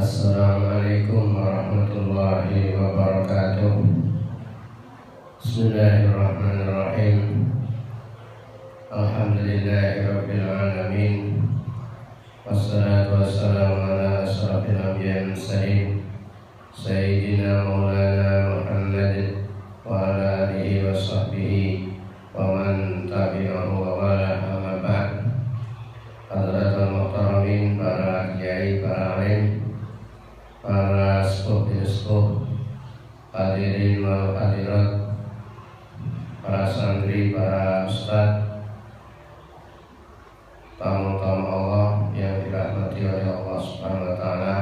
Assalamualaikum warahmatullahi wabarakatuh. Bismillahirrahmanirrahim. Alhamdulillahirabbil alamin. Wassalatu wassalamu ala asyrafil anbiya'i wal mursalin sayyidina maulana Muhammad wa ala alihi wa sahbihi wa man tabi'ahu wa wala amma ba'd. Hadratul muhtaramin, para kiai, para alim, para sepuh, hadirin wal hadirat, para santri, para ustaz, tamu-tamu Allah yang dirahmati oleh Allah Subhanahu wa taala.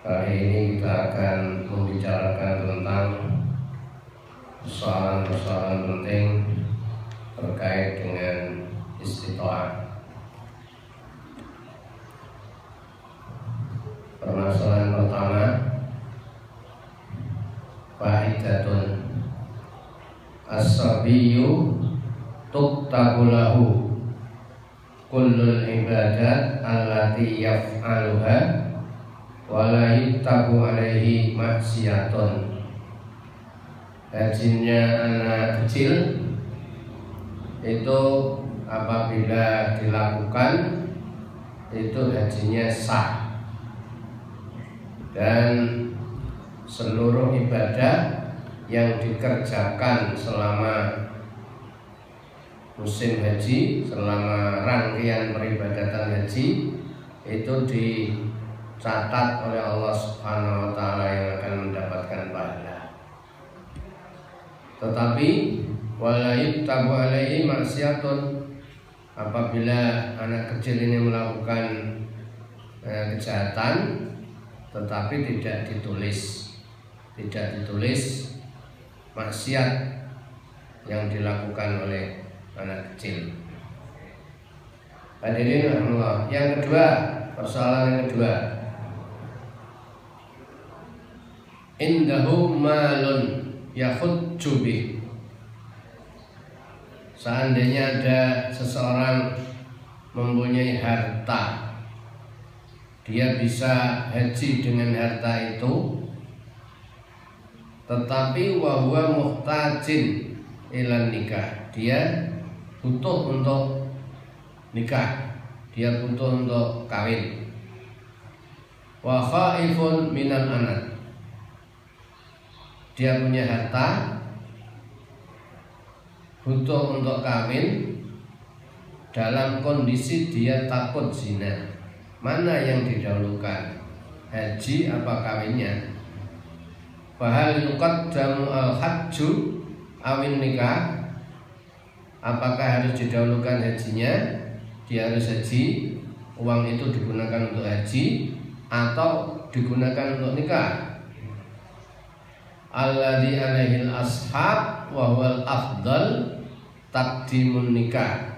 Kali ini kita akan membicarakan tentang persoalan-persoalan penting terkait dengan istita'ah. Permasalahan pertama, fa'idatun as-sabiyyu tuktabu lahu kullul ibadat allati yaf'aluha wa la yuktabu alaihi maksiyatun. Hajinya anak kecil itu apabila dilakukan itu hajinya sah, dan seluruh ibadah yang dikerjakan selama musim haji, selama rangkaian peribadatan haji, itu dicatat oleh Allah Subhanahu wa taala yang akan mendapatkan pahala. Tetapi wala yuktabu alaihi maksiyatun, apabila anak kecil ini melakukan kejahatan tetapi tidak ditulis maksiat yang dilakukan oleh anak kecil. Hadirin Allah, yang kedua, persoalan yang kedua, indahu malun yakhudju bih. Seandainya ada seseorang mempunyai harta, dia bisa haji dengan harta itu, tetapi wa huwa muhtajin ilan nikah, dia butuh untuk nikah, dia butuh untuk kawin. Wa khaifun minan anak, dia punya harta, butuh untuk kawin, dalam kondisi dia takut zina. Mana yang didahulukan, haji apa kawinnya? Fahal yuqaddamu al-hajju awin nikah, apakah harus didahulukan hajinya, dia harus haji, uang itu digunakan untuk haji atau digunakan untuk nikah? Alladzi alaihil ashab wa huwal afdal taqdimun nikah.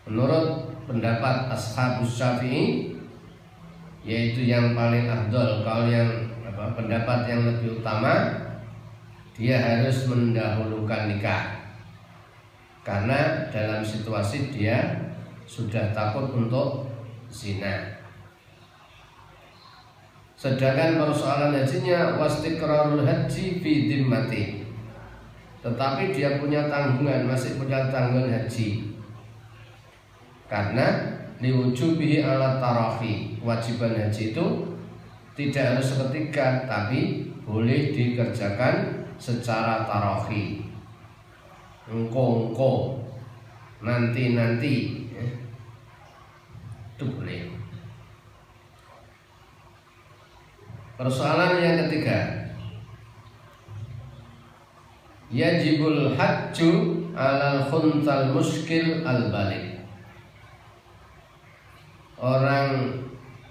Menurut pendapat ashabus syafi'i, yaitu yang paling afdal, kalau yang pendapat yang lebih utama, dia harus mendahulukan nikah, karena dalam situasi dia sudah takut untuk zina. Sedangkan persoalan hajinya wastiqrarul haji fi dhimmati, tetapi dia punya tanggungan, masih punya tanggungan haji, karena liwujubihi ala tarafi, kewajiban haji itu tidak harus seketika, tapi boleh dikerjakan secara tarafi, engko nanti itu boleh. Persoalan yang ketiga, yajibul hajju alal khuntal muskil al balik. Orang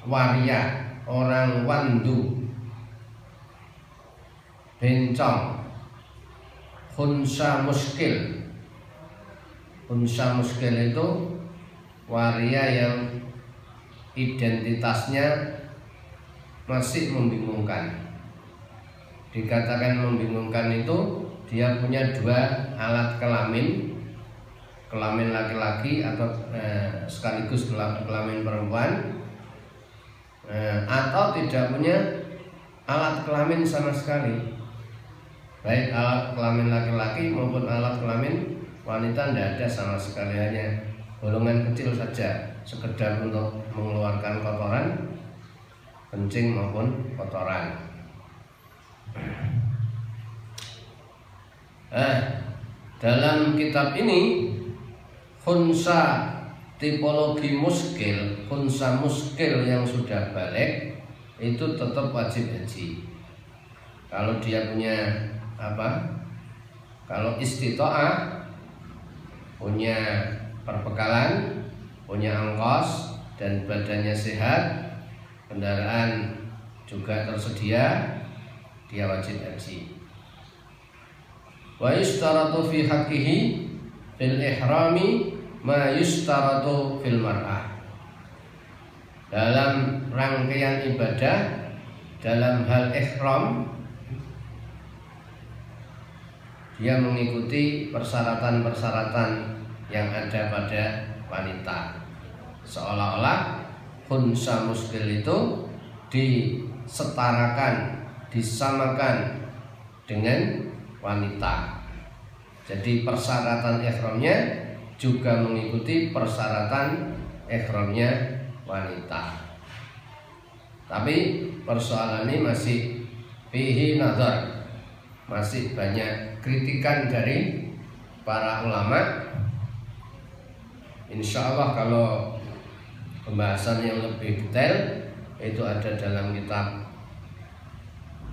waria, orang wandu, bencong, khunsa muskil. Khunsa muskil itu waria yang identitasnya masih membingungkan. Dikatakan membingungkan itu dia punya dua alat kelamin, kelamin laki-laki atau sekaligus kelamin perempuan, atau tidak punya alat kelamin sama sekali, baik alat kelamin laki-laki maupun alat kelamin wanita, tidak ada sama sekali, hanya bolongan kecil saja, sekedar untuk mengeluarkan kotoran, kencing maupun kotoran. Dalam kitab ini khunsa tipologi muskil, khunsa muskil yang sudah balik itu tetap wajib haji. Kalau dia punya kalau istitoah, punya perbekalan, punya ongkos dan badannya sehat, kendaraan juga tersedia, dia wajib haji. Wa yustaratu fi haqqihi fil ihrami ma yustaratu fil mar'ah. Dalam rangkaian ibadah, dalam hal ihram, dia mengikuti persyaratan-persyaratan yang ada pada wanita. Seolah-olah khunsa muskil itu disetarakan, disamakan dengan wanita. Jadi persyaratan ihramnya juga mengikuti persyaratan ihramnya wanita. Tapi persoalan ini masih fihi nazar, masih banyak kritikan dari para ulama. Insya Allah kalau pembahasan yang lebih detail itu ada dalam kitab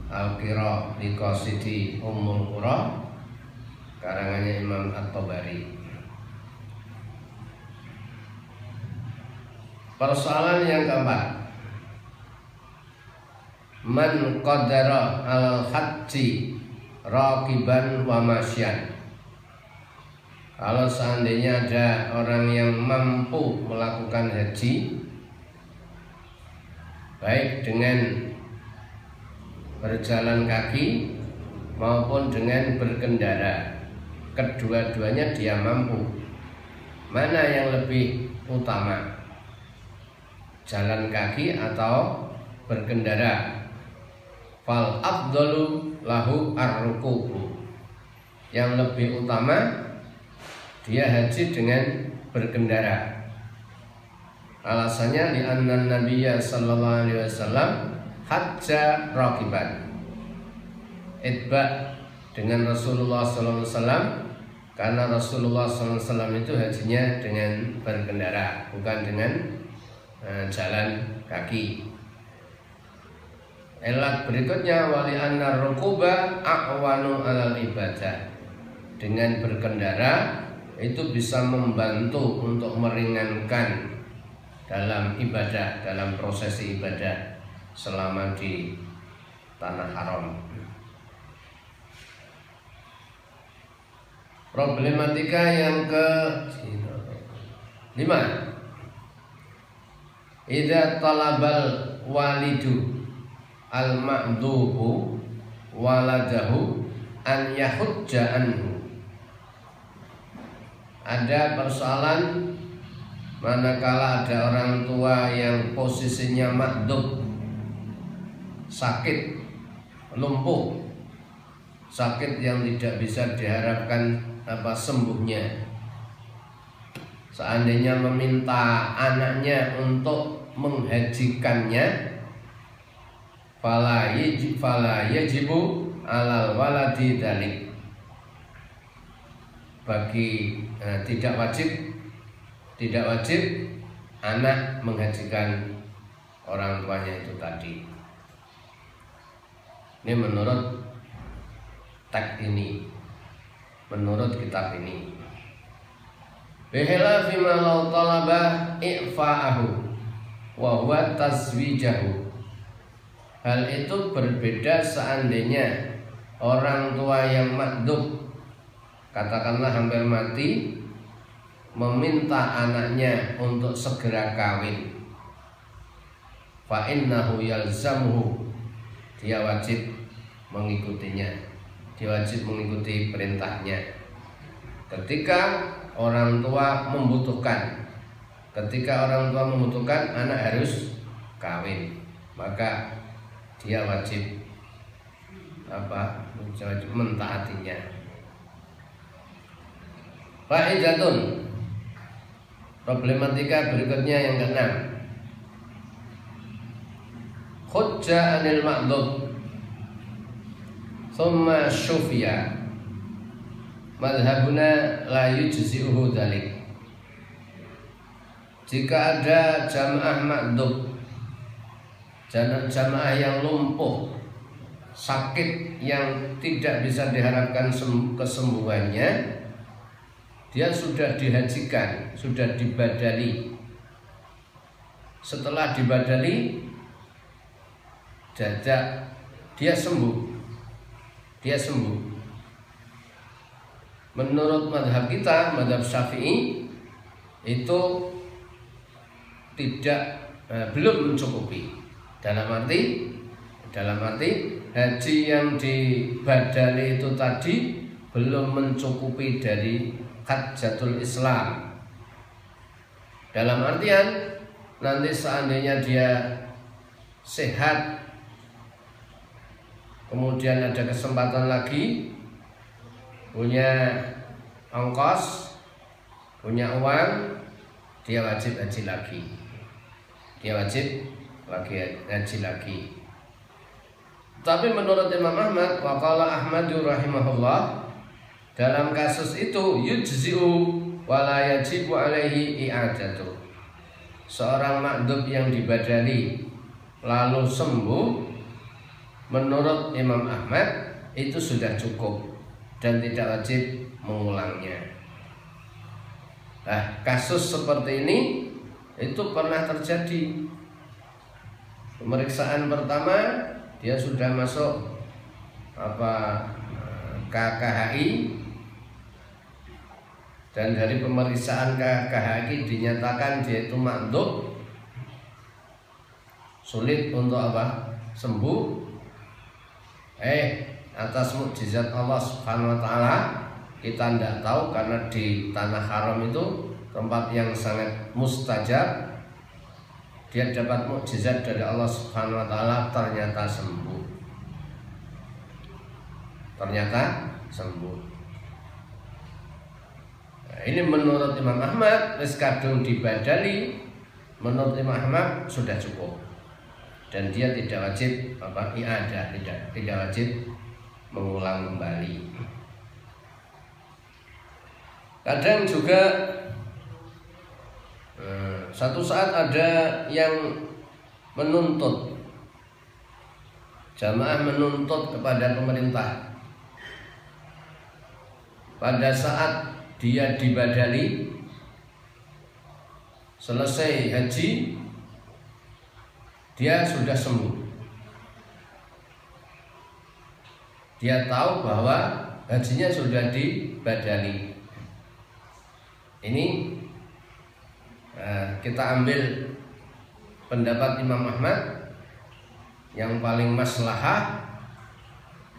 Al-Qira li Qasidi Ummul Qura karangannya Imam At-Tabari. Persoalan yang keempat, man qadara al-haji raqiban wa masyan. Kalau seandainya ada orang yang mampu melakukan haji baik dengan berjalan kaki maupun dengan berkendara, kedua-duanya dia mampu. Mana yang lebih utama, jalan kaki atau berkendara? Fal afdalu lahu ar-rukubu. Yang lebih utama dia haji dengan berkendara. Alasannya li'anna Nabiyya sallallahu alaihi wasallam hajja raqiban. Itba dengan Rasulullah sallallahu alaihi wasallam, karena Rasulullah sallallahu alaihi wasallam itu hajinya dengan berkendara, bukan dengan jalan kaki. Elat berikutnya wali anna rukuba a'wanu alal ibadah. Dengan berkendara itu bisa membantu untuk meringankan dalam ibadah, dalam prosesi ibadah selama di tanah haram. Problematika yang ke-5, idza talabal walidu al-ma'dubu waladahu an yahujja anhu. Ada persoalan manakala ada orang tua yang posisinya ma'dub, sakit, lumpuh, sakit yang tidak bisa diharapkan sembuhnya. Seandainya meminta anaknya untuk menghajikannya, fala yajibu alal waladi dzalik. Bagi tidak wajib anak menghajikan orang tuanya itu tadi. Ini menurut teks ini, menurut kitab ini. Bihilafi ma law talaba i'fa'ahu wa huwa tazwijahu. Hal itu berbeda seandainya orang tua yang makdub, katakanlah hampir mati, meminta anaknya untuk segera kawin. Fa innahu yalzamuhu, dia wajib mengikutinya, dia wajib mengikuti perintahnya. Ketika orang tua membutuhkan, anak harus kawin. maka dia wajib mentaatinya. Fa'idatun, problematika berikutnya yang keenam. Hujja anil ma'dud thumma syufiya madhabuna la yujzi'uhu dhalik. Jika ada jamaah ma'dud, jamaah yang lumpuh, sakit yang tidak bisa diharapkan kesembuhannya, dia sudah dihajikan, sudah dibadali. Setelah dibadali, dia sembuh. Menurut madhab kita, madhab Syafi'i, itu belum mencukupi. Dalam arti haji yang dibadali itu tadi belum mencukupi dari hajjatul Islam. Dalam artian nanti seandainya dia sehat, kemudian ada kesempatan lagi, punya ongkos, punya uang, dia wajib haji lagi. Tapi menurut Imam Ahmad, waqala Ahmadu rahimahullah, dalam kasus itu yujzi'u wala yajibu alaihi i'adatu. Seorang makdub yang dibadali lalu sembuh, menurut Imam Ahmad itu sudah cukup dan tidak wajib mengulangnya. Nah, kasus seperti ini itu pernah terjadi. Pemeriksaan pertama dia sudah masuk KKHI, dan dari pemeriksaan KKHI dinyatakan dia itu makdub, sulit untuk sembuh. Atas mukjizat Allah Subhanahu wa taala, kita tidak tahu karena di tanah haram itu tempat yang sangat mustajab, dia dapat mukjizat dari Allah Subhanahu wa taala, ternyata sembuh. Nah, ini menurut Imam Ahmad, wis kadung dibadali, menurut Imam Ahmad sudah cukup dan dia tidak wajib i'adah, tidak wajib mengulang kembali. Kadang juga satu saat ada yang menuntut, jamaah menuntut kepada pemerintah. Pada saat dia dibadali, selesai haji, dia sudah sembuh. Dia tahu bahwa hajinya sudah dibadali. Ini kita ambil pendapat Imam Ahmad yang paling maslahah,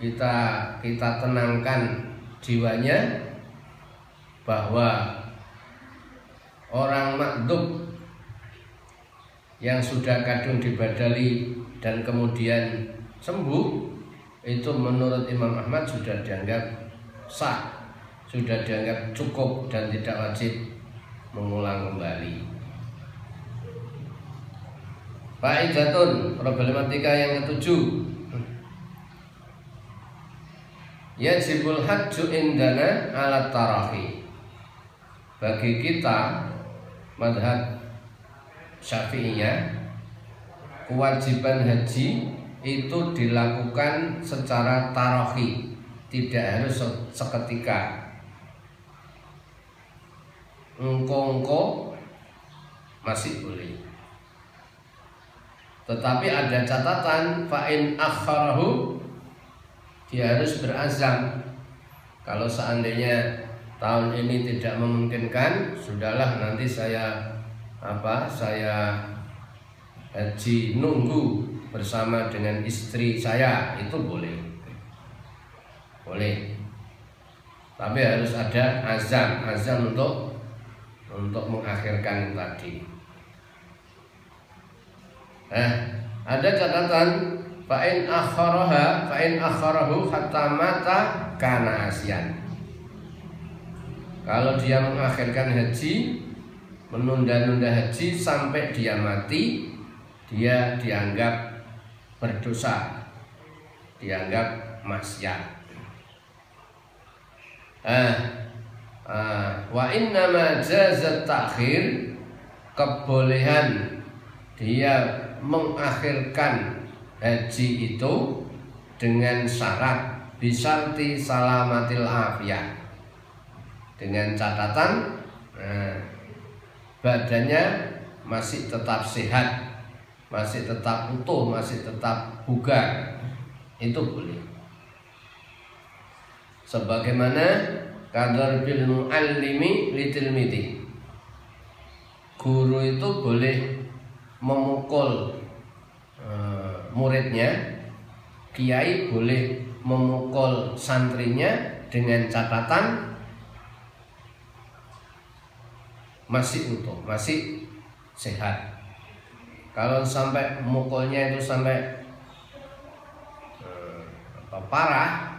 kita tenangkan jiwanya bahwa orang makdub yang sudah kadung dibadali dan kemudian sembuh, itu menurut Imam Ahmad sudah dianggap sah, sudah dianggap cukup dan tidak wajib mengulang kembali. Fa'idatun, problematika yang ketujuh. Yajibul hajju indana ala tarahi. Bagi kita madhab Syafi'iyah, kewajiban haji itu dilakukan secara tarahi, tidak harus seketika. Engko masih boleh. Tetapi ada catatan, fa'in akharahu, dia harus berazam. Kalau seandainya tahun ini tidak memungkinkan, sudahlah nanti saya haji nunggu bersama dengan istri saya, itu boleh. Tapi harus ada azam untuk mengakhirkan tadi. Ada catatan fa'in akharahu hatta mata kana asyan. Kalau dia mengakhirkan haji, menunda-nunda haji sampai dia mati, dia dianggap berdosa, dianggap maksiat. Wa innama jazat ta'khir, kebolehan dia mengakhirkan haji itu dengan syarat bisyarti salamatil afiyah, dengan catatan badannya masih tetap sehat, masih tetap utuh, masih tetap bugar, itu boleh. Sebagaimana qadar bil muallimi litilmidi, guru itu boleh memukul muridnya, kiai boleh memukul santrinya dengan catatan masih utuh, masih sehat. Kalau sampai mukulnya itu sampai parah,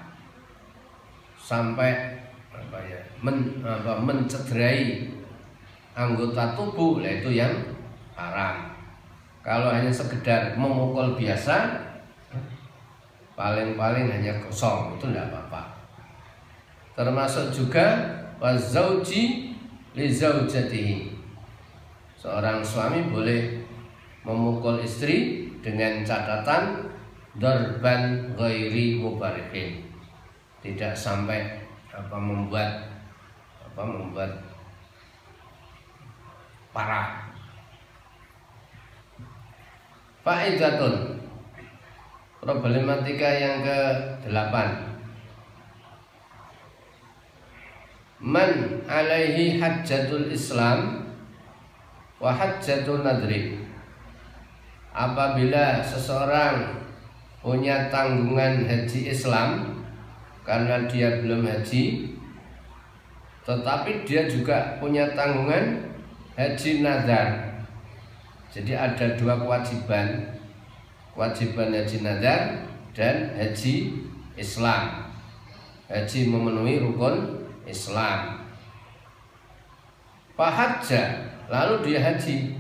sampai mencederai anggota tubuh, itu yang haram. Kalau hanya sekedar memukul biasa, paling-paling hanya kosong, itu tidak apa-apa. Termasuk juga wazauji li zaujatihi, seorang suami boleh memukul istri dengan catatan darban ghairi mubarihin, tidak sampai membuat parah. Faidatun, problematika yang ke-8. Man alaihi hajjatul Islam wa hajjatun nadri, apabila seseorang punya tanggungan haji Islam karena dia belum haji, tetapi dia juga punya tanggungan haji nazar. Jadi ada dua kewajiban, kewajiban haji nazar dan haji Islam. Haji memenuhi rukun Islam. Fahajja, lalu dia haji.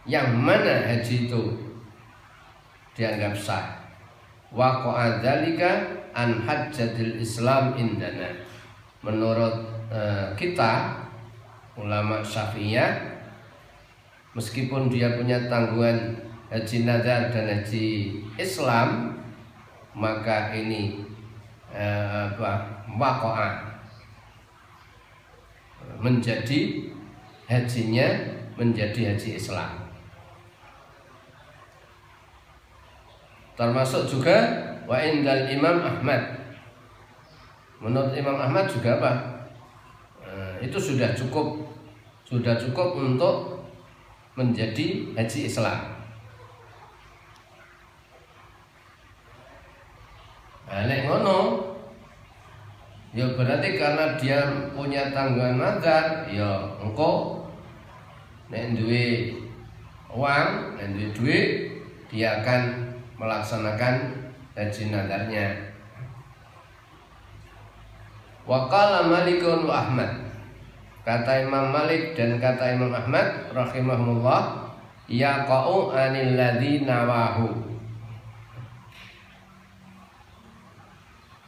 Yang mana haji itu dianggap sah? Waqa'a dzalika an hajjatil Islam indana. Menurut kita ulama Syafi'iyah, meskipun dia punya tanggungan haji nazar dan haji Islam, maka ini waqa'a, menjadi hajinya menjadi haji Islam. Termasuk juga wa indal Imam Ahmad. Menurut Imam Ahmad juga apa? Itu sudah cukup untuk menjadi haji Islam. Nek ngono, ya berarti karena dia punya tanggungan nazar, ya engko nek duwe uang, nek duwe duit, dia akan melaksanakan haji nazarnya. Wa qala Malikun wa Ahmad, kata Imam Malik dan kata Imam Ahmad rahimahullah, yaqa'u anil ladzi nawahu,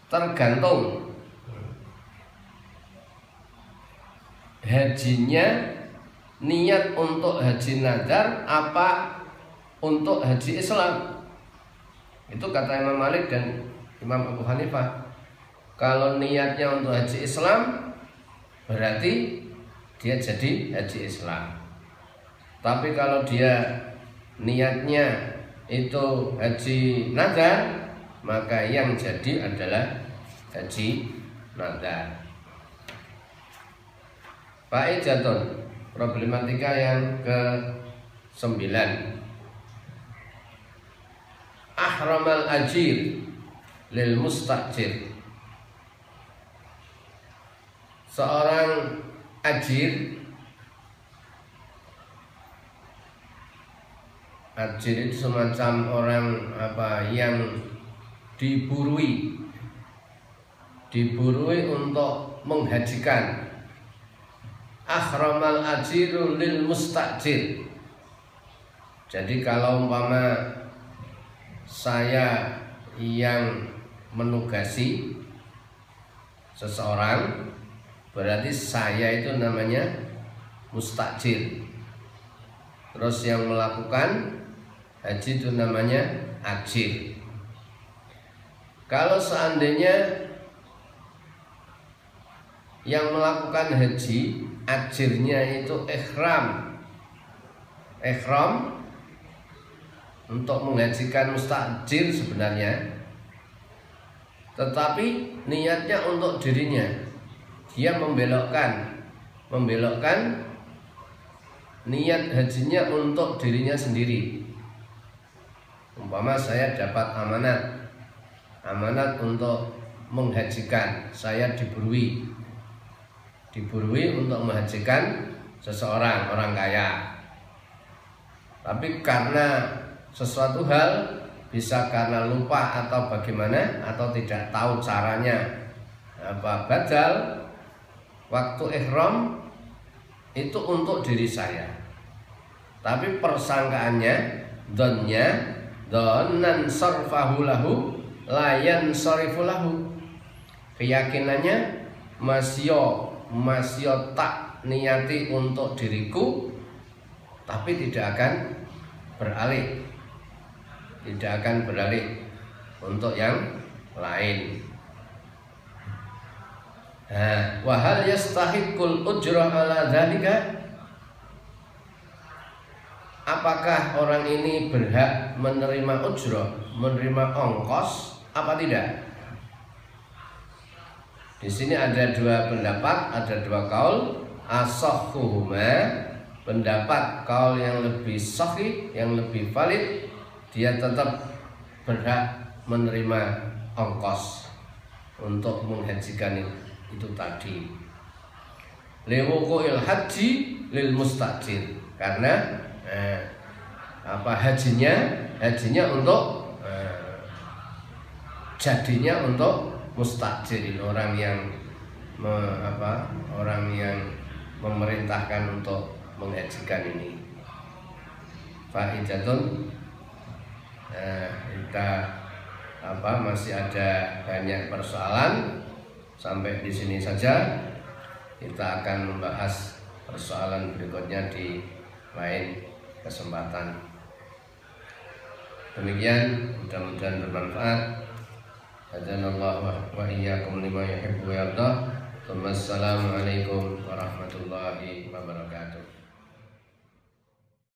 tergantung hajinya niat untuk haji nazar apa untuk haji Islam. Itu kata Imam Malik dan Imam Abu Hanifah. Kalau niatnya untuk haji Islam, berarti dia jadi haji Islam. Tapi kalau dia niatnya itu haji nazar, maka yang jadi adalah haji nazar. Fa'idatun, problematika yang ke-9. Ahramal ajir lil mustajir, seorang ajir Ajir itu semacam orang yang diburui untuk menghajikan. Akhramal ajiru lil mustajir. Jadi kalau umpama saya yang menugasi seseorang, berarti saya itu namanya mustajir. Terus yang melakukan haji itu namanya ajir. Kalau seandainya yang melakukan haji ajirnya itu ihram untuk menghajikan mustajir sebenarnya, tetapi niatnya untuk dirinya, dia membelokkan niat hajinya untuk dirinya sendiri. Umpama saya dapat amanat untuk menghajikan, saya diburui untuk menghajikan seseorang, orang kaya. Tapi karena sesuatu hal, bisa karena lupa atau bagaimana, atau tidak tahu caranya badal, waktu ihram itu untuk diri saya, tapi persangkaannya donan sarfahu lahu layan sarifu lahu, keyakinannya masyo tak niati untuk diriku, tapi tidak akan beralih untuk yang lain. Wa hal yastahiqul ujra ala dzalika? Apakah orang ini berhak menerima ujrah, menerima ongkos apa tidak? Di sini ada dua pendapat, ada dua kaul. Ashahhuhuma, pendapat kaul yang lebih sahih, yang lebih valid, dia tetap berhak menerima ongkos untuk menghajikan itu tadi. Liwuqu'il haji lil mustajir, karena hajinya untuk jadinya untuk mustajir, orang yang memerintahkan untuk menghajikan ini. Faidatun, kita masih ada banyak persoalan. Sampai di sini saja. Kita akan membahas persoalan berikutnya di lain kesempatan. Demikian, mudah-mudahan bermanfaat. Hadanallahu wa iyyakum lima yuhibbu wa yardah. Wassalamualaikum warahmatullahi wabarakatuh.